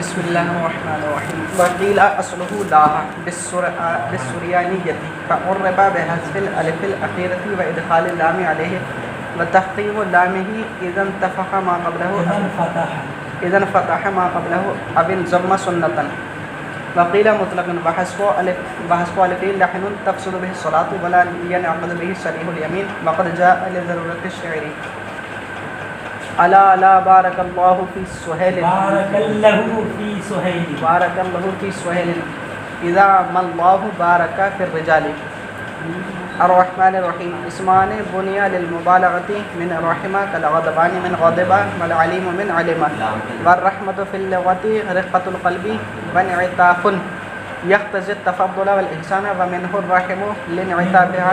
بسم الله الرحمن الرحيم. وقيل أصله لاح بالسريانية فعرب بحذف الألف الأخيرة وإدخال اللام عليه وتحقيق لامه إذا انفتح ما قبله أو انضم سنة. وقيل مطلق وحذف ألف لحن تفسد به الصلاة ولا ينعقد به صريح اليمين وقد جاء لضرورة الشعر. ألا لا بارك الله في سهيل بارك الله في سهيل إذا ما الله بارك في الرجال. الرحمن الرحيم اسمان بني للمبالغة من رحمة كالغضبان من غضب والعليم من علم. والرحمة في اللغة رقة القلب وانعطاف يقتضي التفضل والإحسان ومنه الرحم لانعطافها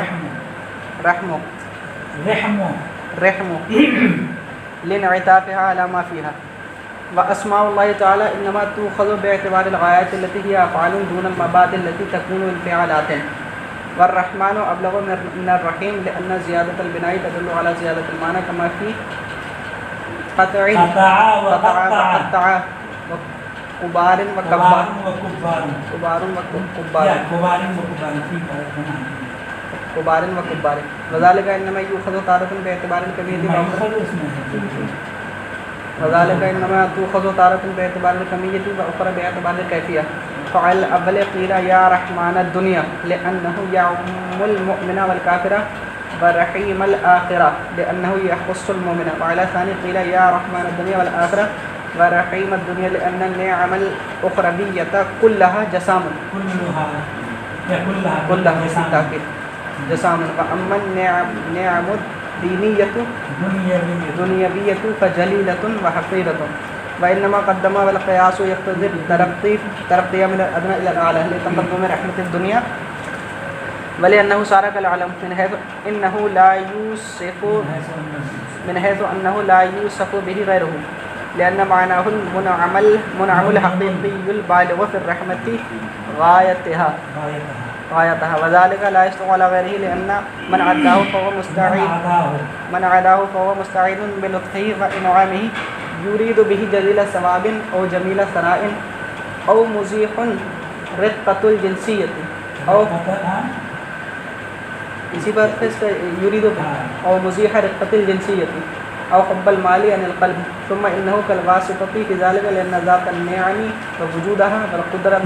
رحم لانعطافها على ما فيها. وأسماء الله تعالى إنما تؤخذ باعتبار الغايات التي هي أفعال دون المبادئ التي تكون انفعالات. والرحمن أبلغ من الرحيم لأن زيادة البناء تدل على زيادة المعنى كما في قطع وقطع وكبار وكبار وذلك إنما يؤخذ تارة باعتبار الكمية وأخرى باعتبار الكيفية. فعلى الأول قيل يا رحمن الدنيا لأنه يعم المؤمن والكافر ورحيم الآخرة لأنه يخص المؤمن. وعلى الثاني قيل يا رحمن الدنيا والآخرة ورحيم الدنيا لأن النعم الأخروية كلها جسام كلها بالتأكيد جسام. وأما النعم الدينية دنيوية فجليلة وحقيرة. وإنما قدم والقياس يقتضي الترقي من الأدنى إلى الأعلى لتقدم رحمة الدنيا ولأنه صار كالعلم من حيث أنه لا يوصف به غيره لأن معناه المنعم الحقيقي البالغ في الرحمة غايتها وذلك لا يشتغل على غيره لأن من عداه فهو مستعين بلطفه وإنعامه يريد به جزيل ثواب أو جميل ثناء أو مزيح رقة الجنسية أو اسی بات پہ يريد أو مزيح رقة الجنسية أو حب المال عن القلب. ثم إنه كالواسطة في ذلك لأن ذات النعم ووجودها والقدرة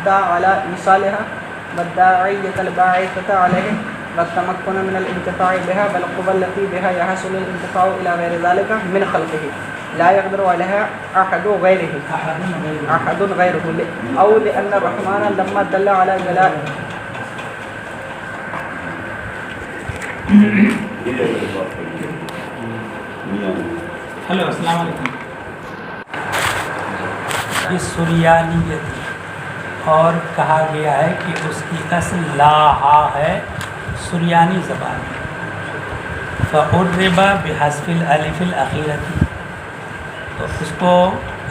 على إيصالها والداعية الباعثة عليه والتمكن من الانتفاع بها والقوة التي بها يحصل الانتفاع إلى غير ذلك من خلقه لا يقدر عليها أحد غيره أو لأن الرحمن لما دل على جلال ہلو السلام علیکم. اس سریانیت اور کہا گیا ہے کہ اس کی اصل لاحا ہے سریانی زبان. فعرب بحذف الالف الاخیرۃ تو اس کو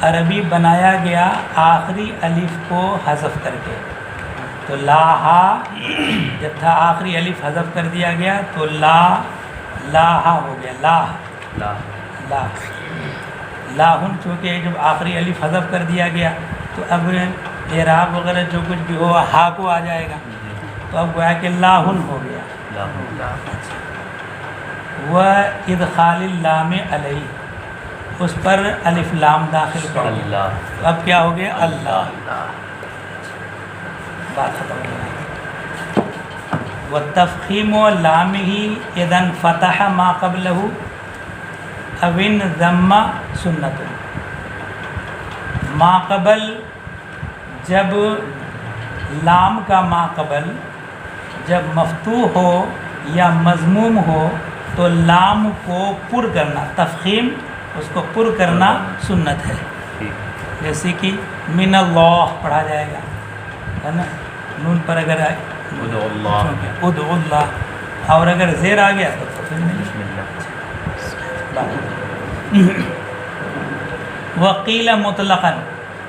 عربی بنایا گیا آخری الف کو حذف کر کے. تو لاحا جب تھا آخری الف حذف کر دیا گیا تو لاحا ہو گیا. لاہن چونکہ جب آخری الف حذف کر دیا گیا تو اب اعراب وغیرہ جو کچھ بھی ہو ہا کو آ جائے گا. تو اب گویا کہ لاہن ہو گیا. وہ ادخال اللام علیہ اس پر الف لام داخل کر دیا تو اب کیا ہو گیا اللہ. بات ختم ہو گئی. وتفخیم لامہ اذا انفتح ما قبلہ او انضم سنت. ما قبل جب لام کا ما قبل جب مفتوح ہو یا مضموم ہو تو لام کو پر کرنا تفخیم اس کو پر کرنا سنت ہے. جیسے کہ من اللہ پڑھا جائے گا ہے نا. نون پر اگر آئے ادعو اللہ اور اگر زیر آ گیا تو وقیل مطلقاً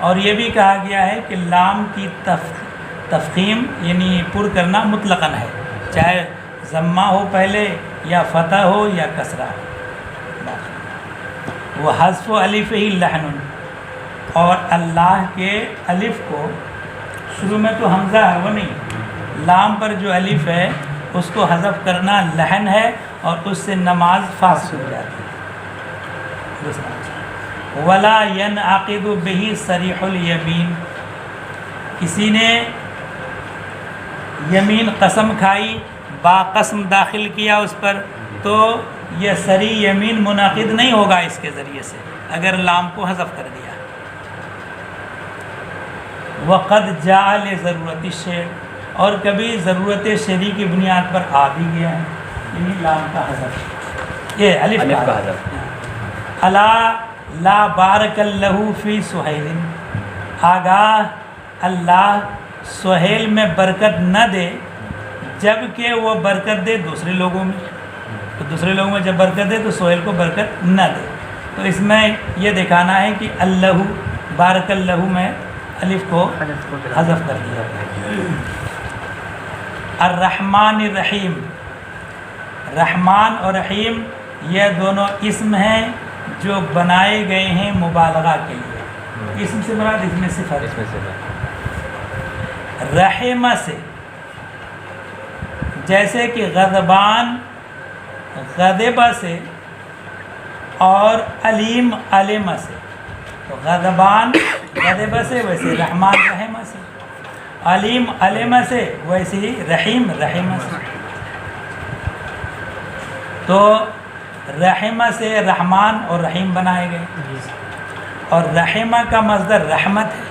اور یہ بھی کہا گیا ہے کہ لام کی تفخیم یعنی پر کرنا مطلقاً ہے چاہے ضمہ ہو پہلے یا فتح ہو یا کسرہ ہو. وہ حذف الف ہی لحن اور اللہ کے الف کو شروع میں تو حمزہ ہے وہ نہیں، لام پر جو الف ہے اس کو حذف کرنا لحن ہے اور اس سے نماز فاسد ہو جاتی ہے۔ دوسرا ولا ينعقد به صریح الیمین، کسی نے یمین قسم کھائی، با قسم داخل کیا اس پر، تو یہ صریح یمین منعقد نہیں ہوگا اس کے ذریعے سے اگر لام کو حذف کر دیا۔ وقد جاء لضرورت الشعر، اور کبھی ضرورت شعری کی بنیاد پر آ بھی گیا ہے، یعنی لام کا حذف، یہ الف کا حذف۔ الا لا بارک اللہ فی سہیل، آگاہ اللہ سہیل میں برکت نہ دے جب کہ وہ برکت دے دوسرے لوگوں میں، تو دوسرے لوگوں میں جب برکت دے تو سہیل کو برکت نہ دے، تو اس میں یہ دکھانا ہے کہ اللہ بارک اللہ میں الف کو حذف کر دیا۔ الرحمن الرحیم، رحمان اور رحیم یہ دونوں اسم ہیں جو بنائے گئے ہیں مبالغہ کے لیے، اسم سے مراد اس میں صفت، رحمہ سے، جیسے کہ غضبان غضبہ سے اور علیم علمہ سے، تو غضبان غضبہ سے ویسے رحمان رحمہ سے، علیم علمہ سے ویسے ہی رحیم رحمہ سے، تو رحمہ سے رحمان اور رحیم بنائے گئے، اور رحمہ کا مصدر رحمت ہے۔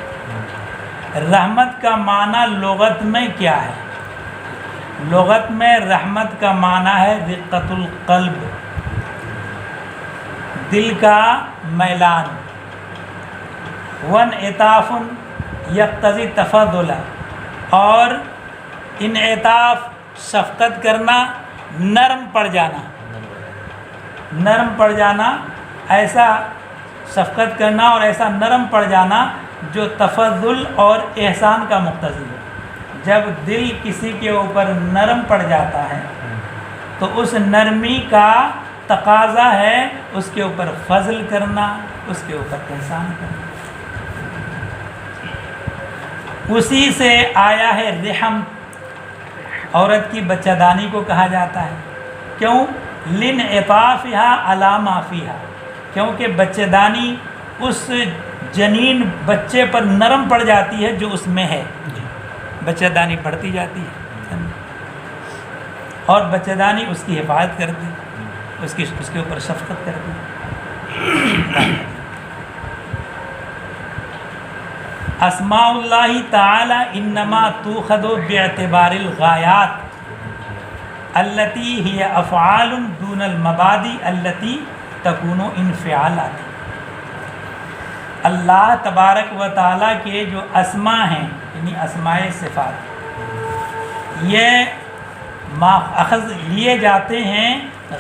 رحمت کا معنی لغت میں کیا ہے؟ لغت میں رحمت کا معنی ہے رقت القلب، دل کا میلان، وانعطاف یقتضی تفضل، اور انعطاف شفقت کرنا، نرم پڑ جانا، نرم پڑ جانا، ایسا شفقت کرنا اور ایسا نرم پڑ جانا جو تفضل اور احسان کا مقتضی ہے۔ جب دل کسی کے اوپر نرم پڑ جاتا ہے تو اس نرمی کا تقاضا ہے اس کے اوپر فضل کرنا، اس کے اوپر احسان کرنا۔ اسی سے آیا ہے رحم، عورت کی بچہ دانی کو کہا جاتا ہے، کیوں؟ لانعطافها علی ما فیہا، کیونکہ بچہ دانی اس جنین بچے پر نرم پڑ جاتی ہے جو اس میں ہے، بچہ دانی بڑھتی جاتی ہے اور بچہ دانی اس کی حفاظت کرتی، اس کے اوپر شفقت کرتی۔ اسماء اللہ تعالی انما تؤخذ باعتبار الغایات التي هي افعال دون المبادئ التي تكون انفعالات۔ اللہ تبارک و تعالیٰ کے جو اسماء ہیں یعنی اسماء صفات، یہ اخذ لیے جاتے ہیں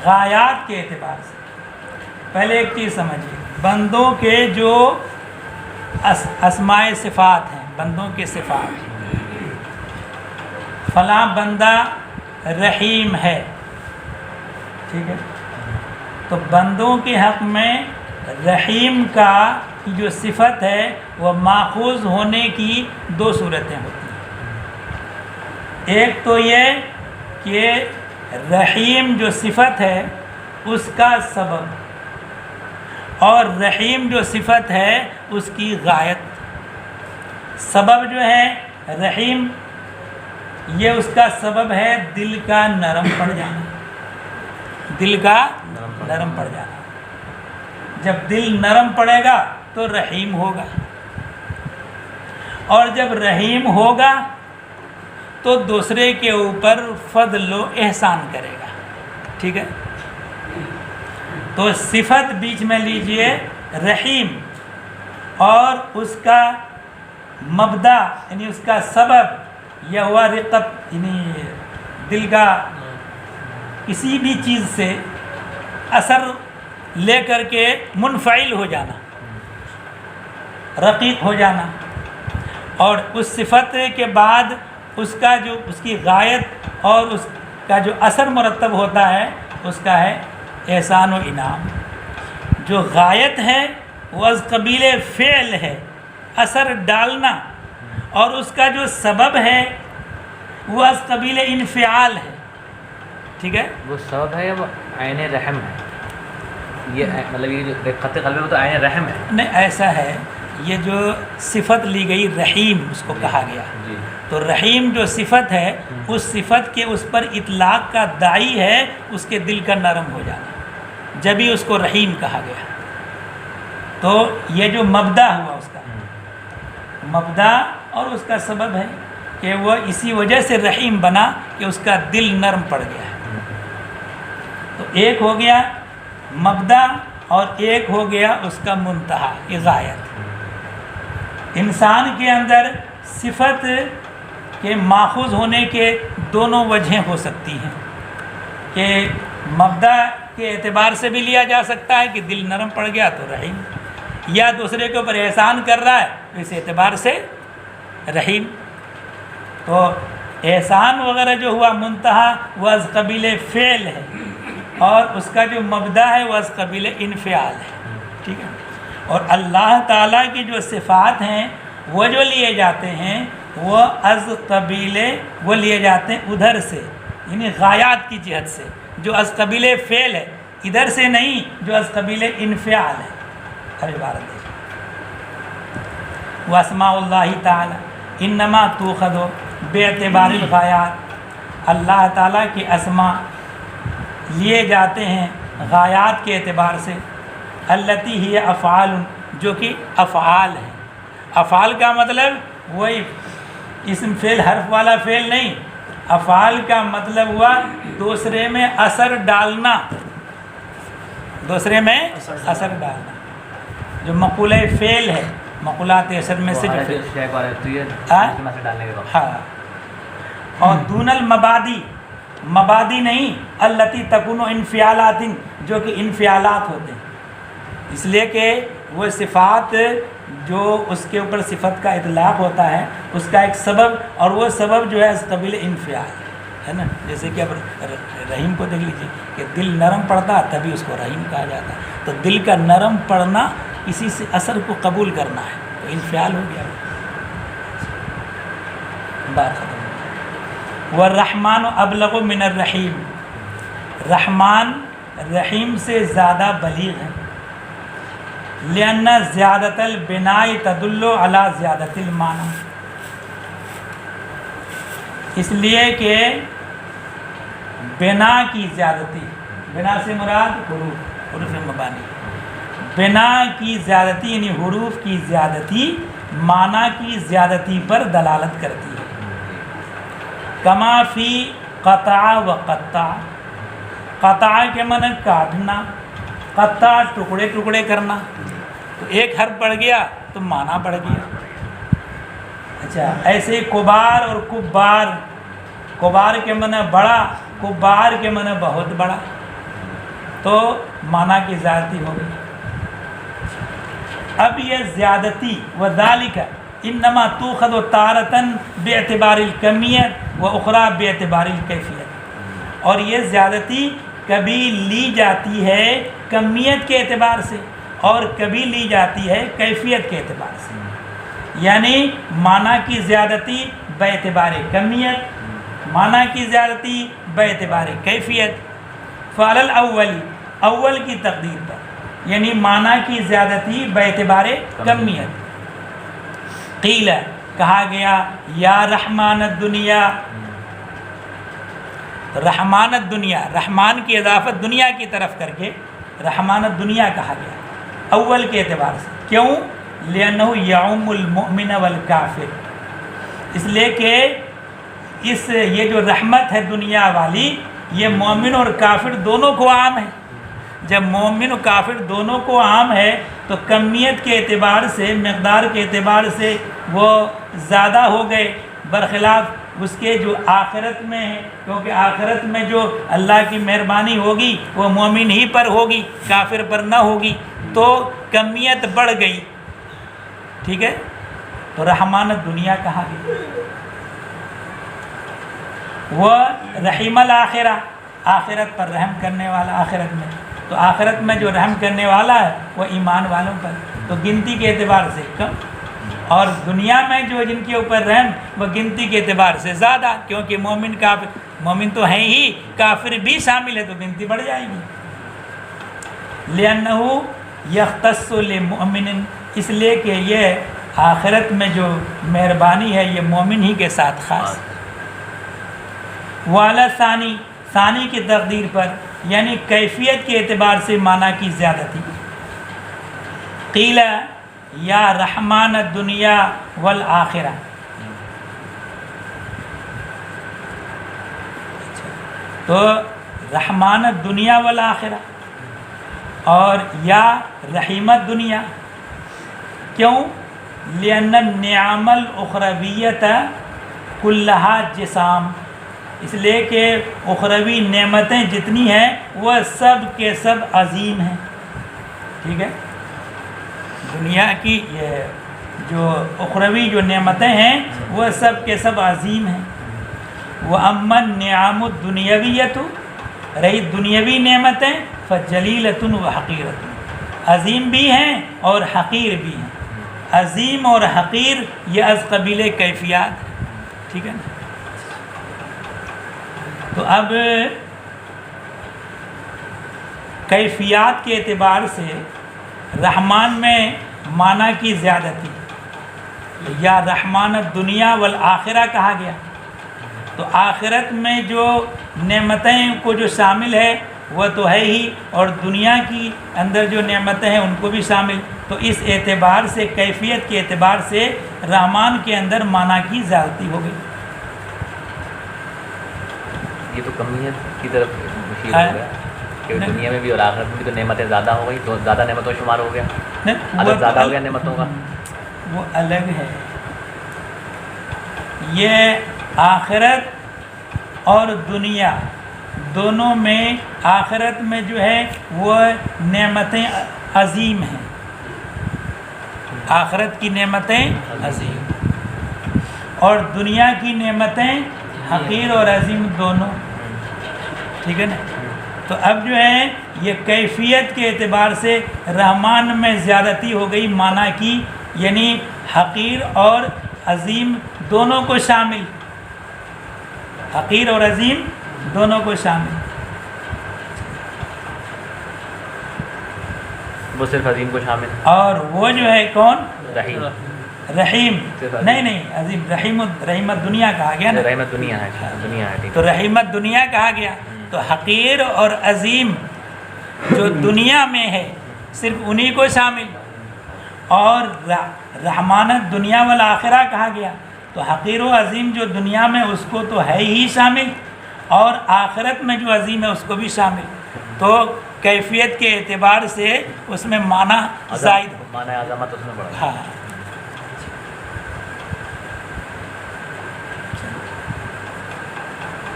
غایات کے اعتبار سے۔ پہلے ایک چیز سمجھیے، بندوں کے جو اسماء صفات ہیں، بندوں کے صفات، فلاں بندہ رحیم ہے، ٹھیک ہے، تو بندوں کے حق میں رحیم کا جو صفت ہے وہ ماخوذ ہونے کی دو صورتیں ہوتی ہیں۔ ایک تو یہ کہ رحیم جو صفت ہے اس کا سبب، اور رحیم جو صفت ہے اس کی غایت۔ سبب جو ہے رحیم، یہ اس کا سبب ہے دل کا نرم پڑ جانا، دل کا نرم پڑ جانا۔ جب دل نرم پڑے گا تو رحیم ہوگا، اور جب رحیم ہوگا تو دوسرے کے اوپر فضل و احسان کرے گا، ٹھیک ہے۔ تو صفت بیچ میں لیجئے رحیم، اور اس کا مبدا یعنی اس کا سبب یہ ہوا رقت، یعنی دل کا کسی بھی چیز سے اثر لے کر کے منفعل ہو جانا، رقیق ہو جانا، اور اس صفت کے بعد اس کا جو اس کی غایت اور اس کا جو اثر مرتب ہوتا ہے اس کا ہے احسان و انعام۔ جو غایت ہے وہ از قبیل فعل ہے، اثر ڈالنا، اور اس کا جو سبب ہے وہ از قبیل انفعال ہے. ٹھیک ہے، وہ سبب ہے یا وہ عین رحم ہے؟ یہ مطلب یہ جو رقت قلب وہ تو عین رحم ہے. نہیں ایسا ہے، یہ جو صفت لی گئی رحیم اس کو کہا گیا، جی تو رحیم جو صفت ہے اس صفت کے اس پر اطلاق کا داعی ہے اس کے دل کا نرم ہو جانا، جبھی اس کو رحیم کہا گیا. تو یہ جو مبدا ہوا اس کا مبدا اور اس کا سبب ہے کہ وہ اسی وجہ سے رحیم بنا کہ اس کا دل نرم پڑ گیا ہے. تو ایک ہو گیا مبدا اور ایک ہو گیا اس کا منتہا، غایت. انسان کے اندر صفت کے ماخوذ ہونے کے دونوں وجہیں ہو سکتی ہیں کہ مبدا کے اعتبار سے بھی لیا جا سکتا ہے کہ دل نرم پڑ گیا تو رحیم، یا دوسرے کے اوپر احسان کر رہا ہے تو اس اعتبار سے رحیم. تو احسان وغیرہ جو ہوا منتہا وہ از قبیل فعل ہے، اور اس کا جو مبدا ہے وہ از قبیل انفعال ہے. ٹھیک ہے، اور اللہ تعالیٰ کی جو صفات ہیں وہ جو لیے جاتے ہیں وہ از قبیل وہ لیے جاتے ہیں ادھر سے، یعنی غایات کی جہت سے، جو از قبیل فعل ہے، ادھر سے نہیں جو از قبیل انفعال ہے. ہر عبارت ہے وہ اسماء اللہ تعالیٰ انما توخذ بے اعتبار الغایات. اللہ تعالیٰ کے اسماء لیے جاتے ہیں غایات کے اعتبار سے. التی ہی افعال، جو کہ افعال ہیں. افعال کا مطلب وہی اسم فعل حرف والا فعل نہیں، افعال کا مطلب ہوا دوسرے میں اثر ڈالنا، دوسرے میں اثر ڈالنا. جو مقولہ فعل ہے، مقولات اثر میں سے جو ہاں. اور دون المبادی، مبادی نہیں، التی تکون انفعالات، جو کہ انفعالات ہوتے ہیں. اس لیے کہ وہ صفات جو اس کے اوپر صفت کا اطلاق ہوتا ہے اس کا ایک سبب، اور وہ سبب جو ہے اس قبیل انفعال ہے نا. جیسے کہ اب رحیم کو دیکھ لیجیے کہ دل نرم پڑتا تبھی اس کو رحیم کہا جاتا ہے. تو دل کا نرم پڑنا اسی سے اثر کو قبول کرنا ہے، تو انفعال ہو گیا. بات ختم. والرحمن ابلغ من الرحیم، رحمان رحیم سے زیادہ بلیغ ہے. لأن زیادت البناء تدل علی زیادت المعنی، اس لیے کہ بنا کی زیادتی، بنا سے مراد حروف، حروف مبانی، بنا کی زیادتی یعنی حروف کی زیادتی معنی کی زیادتی پر دلالت کرتی ہے. کما فی قطع و قطع، قطع کے معنی کاٹنا، قطع ٹکڑے ٹکڑے کرنا. تو ایک حرف بڑھ گیا تو معنی بڑھ گیا. اچھا ایسے ہی کبار اور کبار، کبار کے معنی بڑا، کبار کے معنی بہت بڑا، تو معنی کی زیادتی ہو گئی. اب یہ زیادتی وذالک انما توخذ تارۃ باعتبار الکمیت و اخری باعتبار الکیفیت. اور یہ زیادتی کبھی لی جاتی ہے کمیت کے اعتبار سے اور کبھی لی جاتی ہے کیفیت کے اعتبار سے. یعنی معنی کی زیادتی باعتبار کمیت، معنی کی زیادتی باعتبار کیفیت. فعلی الاول، اول کی تقدیر پر، یعنی معنی کی زیادتی باعتبار کمیت. قیل کہا گیا یا رحمان الدنیا، رحمان الدنیا، رحمان کی اضافت دنیا کی طرف کر کے رحمان الدنیا کہا گیا اول کے اعتبار سے. کیوں؟ لأنہ یعم المؤمن والکافر، اس لیے کہ یہ جو رحمت ہے دنیا والی یہ مومن اور کافر دونوں کو عام ہے. جب مومن و کافر دونوں کو عام ہے تو کمیت کے اعتبار سے، مقدار کے اعتبار سے وہ زیادہ ہو گئے، برخلاف اس کے جو آخرت میں ہے، کیونکہ آخرت میں جو اللہ کی مہربانی ہوگی وہ مومن ہی پر ہوگی، کافر پر نہ ہوگی، تو کمیت بڑھ گئی. ٹھیک ہے، تو رحمان الدنیا کہا گیا. وہ رحیم الآخرہ، آخرت پر رحم کرنے والا. آخرت میں تو آخرت میں جو رحم کرنے والا ہے وہ ایمان والوں پر، تو گنتی کے اعتبار سے کم. اور دنیا میں جو جن کے اوپر رحم وہ گنتی کے اعتبار سے زیادہ، کیونکہ مومن کافر، مومن تو ہیں ہی، کافر بھی شامل ہے تو گنتی بڑھ جائے گی. لِأَنَّهُ يَخْتَصُّ لِمُؤْمِنٍ، اس لیے کہ یہ آخرت میں جو مہربانی ہے یہ مومن ہی کے ساتھ خاص. وَعَلَى ثانی، ثانی کی تقدیر پر یعنی کیفیت کے اعتبار سے معنی کی زیادتی. قیل یا رحمان الدنیا والآخرہ، تو رحمان الدنیا والآخرہ اور یا رحیمت دنیا. کیوں؟ لأن النعم الاخرویت کلہا جسام، اس لیے کہ اخروی نعمتیں جتنی ہیں وہ سب کے سب عظیم ہیں. ٹھیک ہے، دنیا کی یہ جو اخروی جو نعمتیں ہیں وہ سب کے سب عظیم ہیں. وَأَمَّا النِّعَمُ الدُّنْيَوِيَّةُ، رہی دنیاوی نعمتیں، فَجَلِيلَةٌ وَحَقِيرَةٌ، عظیم بھی ہیں اور حقیر بھی ہیں. عظیم اور حقیر یہ از قبیل کیفیات ہے. ٹھیک ہے نا. تو اب کیفیات کے اعتبار سے رحمان میں معنی کی زیادتی، یا رحمان الدنیا والآخرہ کہا گیا تو آخرت میں جو نعمتیں کو جو شامل ہے وہ تو ہے ہی، اور دنیا کی اندر جو نعمتیں ہیں ان کو بھی شامل. تو اس اعتبار سے کیفیت کے اعتبار سے رحمان کے اندر معنی کی زیادتی ہو گئی. یہ تو کمیت کی طرف مشیر ہو گیا کہ دنیا میں بھی اور آخرت میں بھی تو نعمتیں زیادہ ہو گئی، تو زیادہ نعمتوں شمار ہو گیا، عدد زیادہ ہو گیا نعمتوں کا. وہ الگ ہے. یہ آخرت اور دنیا دونوں میں، آخرت میں جو ہے وہ نعمتیں عظیم ہیں، آخرت کی نعمتیں عظیم، اور دنیا کی نعمتیں حقیر اور عظیم دونوں. ٹھیک ہے نا. تو اب جو ہے یہ کیفیت کے اعتبار سے رحمان میں زیادتی ہو گئی معنی کی، یعنی حقیر اور عظیم دونوں کو شامل، حقیر اور عظیم دونوں کو شامل. وہ صرف عظیم کو شامل، اور وہ جو ہے کون؟ رحیم. رحیم نہیں عظیم، رحیمت دنیا کہا گیا نا. رحمت دنیا ہے، دنیا ہے. ٹھیک. تو رحیمت دنیا کہا گیا تو حقیر اور عظیم جو دنیا میں ہے صرف انہی کو شامل. اور رحمانت دنیا والآخرہ کہا گیا تو حقیر و عظیم جو دنیا میں اس کو تو ہے ہی شامل، اور آخرت میں جو عظیم ہے اس کو بھی شامل. تو کیفیت کے اعتبار سے اس میں معنی زائد ہو، معنی عظمت اس میں بڑھا. ہاں.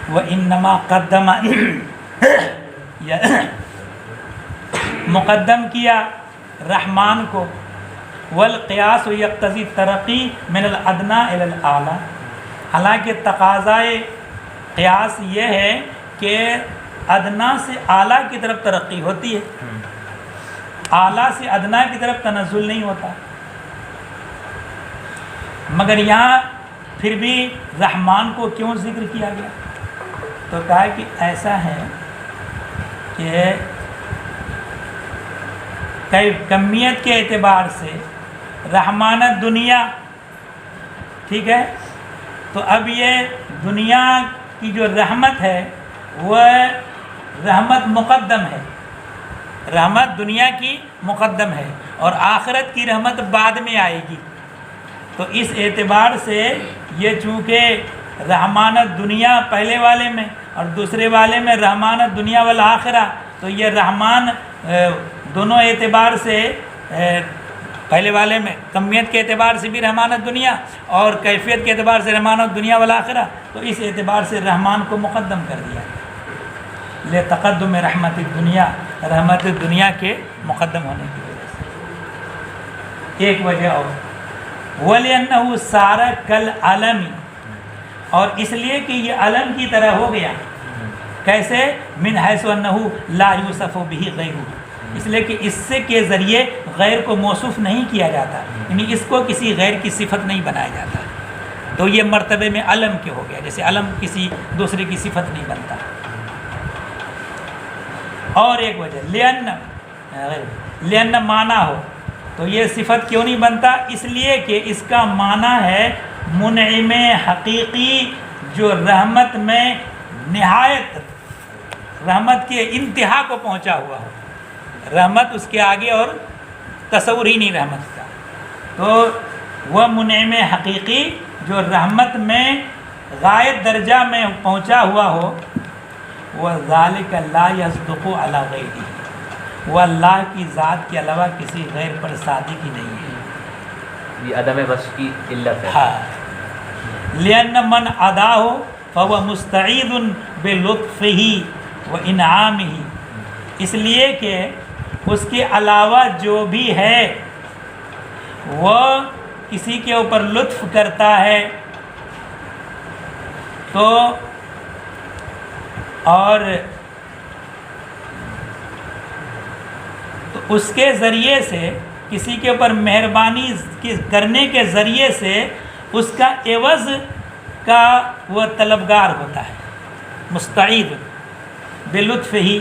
وَإِنَّمَا قَدَّمَ مقدم کیا رحمان کو. والقیاس یقتضی ترقی من الادنی الی الاعلی، حالانکہ تقاضائے قیاس یہ ہے کہ ادنا سے اعلیٰ کی طرف ترقی ہوتی ہے، اعلیٰ سے ادنا کی طرف تنزل نہیں ہوتا. مگر یہاں پھر بھی رحمان کو کیوں ذکر کیا گیا؟ تو کہا کہ ایسا ہے کہ کمیت کے اعتبار سے رحمانت دنیا، ٹھیک ہے، تو اب یہ دنیا کی جو رحمت ہے وہ رحمت مقدم ہے، رحمت دنیا کی مقدم ہے، اور آخرت کی رحمت بعد میں آئے گی. تو اس اعتبار سے یہ چونکہ رحمانت دنیا پہلے والے میں اور دوسرے والے میں رحمانت دنیا والآخرہ، تو یہ رحمان دونوں اعتبار سے پہلے والے میں کمیت کے اعتبار سے بھی رحمانت دنیا اور کیفیت کے اعتبار سے رحمانت دنیا والآخرہ، تو اس اعتبار سے رحمان کو مقدم کر دیا لے تقدم رحمت الدنیا، رحمت دنیا کے مقدم ہونے کی وجہ سے. ایک وجہ اور وَلِأَنَّهُ صَارَ كَالْعَلَمِ، اور اس لیے کہ یہ علم کی طرح ہو گیا. کیسے؟ من حیث انہ لا یوصف بہ غیرہ، اس لیے کہ اس سے کے ذریعے غیر کو موصوف نہیں کیا جاتا، یعنی اس کو کسی غیر کی صفت نہیں بنایا جاتا، تو یہ مرتبے میں علم کے ہو گیا، جیسے علم کسی دوسرے کی صفت نہیں بنتا۔ اور ایک وجہ لأن معنی ہو، تو یہ صفت کیوں نہیں بنتا؟ اس لیے کہ اس کا معنی ہے منعم حقیقی جو رحمت میں نہایت، رحمت کے انتہا کو پہنچا ہوا ہو، رحمت اس کے آگے اور تصور ہی نہیں رحمت کا، تو وہ منعم حقیقی جو رحمت میں غائب درجہ میں پہنچا ہوا ہو، وہ ذالک لا یصدق علی غیرہ، وہ اللہ کی ذات کے علاوہ کسی غیر پر صادق ہی نہیں ہے، یہ عدم وصف کی علت ہے۔ ہاں، لأن من عداہ فهو مستعید بلطفہ وانعامہ، اس لیے کہ اس کے علاوہ جو بھی ہے وہ کسی کے اوپر لطف کرتا ہے، تو اور تو اس کے ذریعے سے، کسی کے اوپر مہربانی کرنے کے ذریعے سے اس کا عوض کا وہ طلبگار ہوتا ہے، مستعید بلطف ہی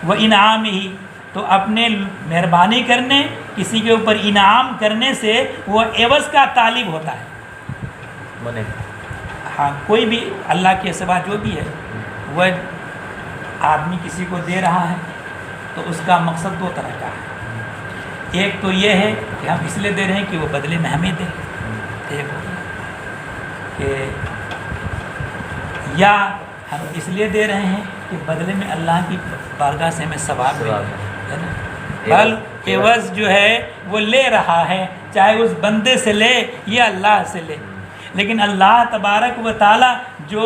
و انعام ہی، تو اپنے مہربانی کرنے، کسی کے اوپر انعام کرنے سے وہ عوض کا طالب ہوتا ہے۔ ہاں، کوئی بھی اللہ کے سوا جو بھی ہے، وہ آدمی کسی کو دے رہا ہے تو اس کا مقصد دو طرح کا ہے، ایک تو یہ ہے کہ ہم اس لیے دے رہے ہیں کہ وہ بدلے میں ہمیں دے، ایک کہ یا ہم اس لیے دے رہے ہیں کہ بدلے میں اللہ کی بارگاہ سے ہمیں ثواب ملے، ہے نا، بل عوض جو ہے وہ لے رہا ہے، چاہے اس بندے سے لے یا اللہ سے لے، لیکن اللہ تبارک و تعالی جو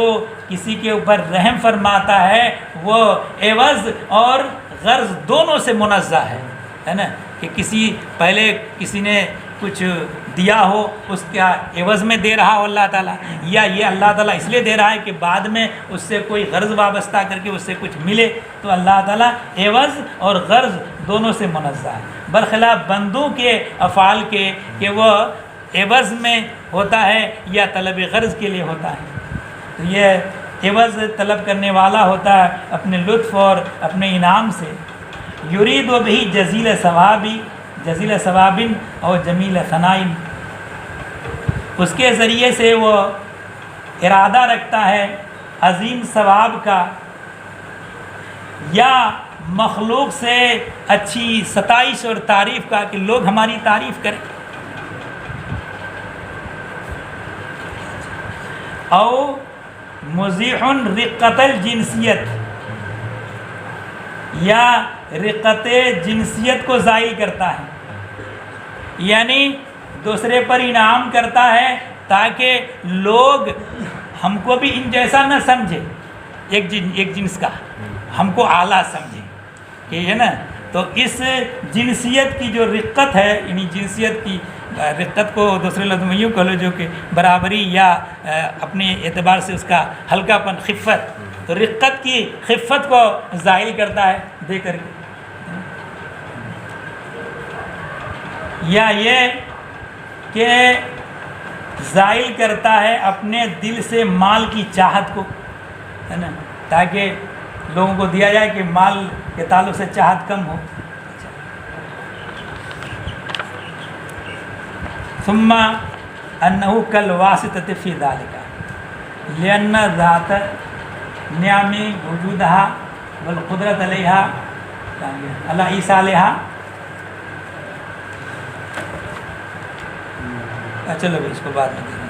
کسی کے اوپر رحم فرماتا ہے وہ عوض اور غرض دونوں سے منزہ ہے نا، کہ پہلے کسی نے کچھ دیا ہو، اس کا عوض میں دے رہا ہو اللہ تعالیٰ، یا یہ اللہ تعالیٰ اس لیے دے رہا ہے کہ بعد میں اس سے کوئی غرض وابستہ کر کے اس سے کچھ ملے، تو اللہ تعالیٰ عوض اور غرض دونوں سے منزہ ہے، برخلاف بندوں کے افعال کے کہ وہ عوض میں ہوتا ہے یا طلب غرض کے لیے ہوتا ہے، تو یہ عوض طلب کرنے والا ہوتا ہے اپنے لطف اور اپنے انعام سے، یرید و بھی جزیل ثوابن اور جمیل ثنائن، اس کے ذریعے سے وہ ارادہ رکھتا ہے عظیم ثواب کا یا مخلوق سے اچھی ستائش اور تعریف کا، کہ لوگ ہماری تعریف کریں، او مزیح رقت الجنسیت، یا رقت جنسیت کو زائل کرتا ہے، یعنی دوسرے پر انعام کرتا ہے تاکہ لوگ ہم کو بھی ان جیسا نہ سمجھے، ایک جنس کا ہم کو اعلیٰ سمجھے، کہ ہے نا، تو اس جنسیت کی جو رقت ہے، یعنی جنسیت کی رقت کو دوسرے لفظ میں یوں کہہ لو جو کہ برابری یا اپنے اعتبار سے اس کا ہلکا پن، خفت، تو رقت کی خفت کو زائل کرتا ہے دے کر کے، یا یہ کہ زائل کرتا ہے اپنے دل سے مال کی چاہت کو، ہے نا، تاکہ لوگوں کو دیا جائے کہ مال کے تعلق سے چاہت کم ہو۔ ثم انہ کالواسطۃ فی ذلک لأن ذات نعم وجودہا والقدرت علیہا علی ایصالہا، چلو بھائی اس کو بعد میں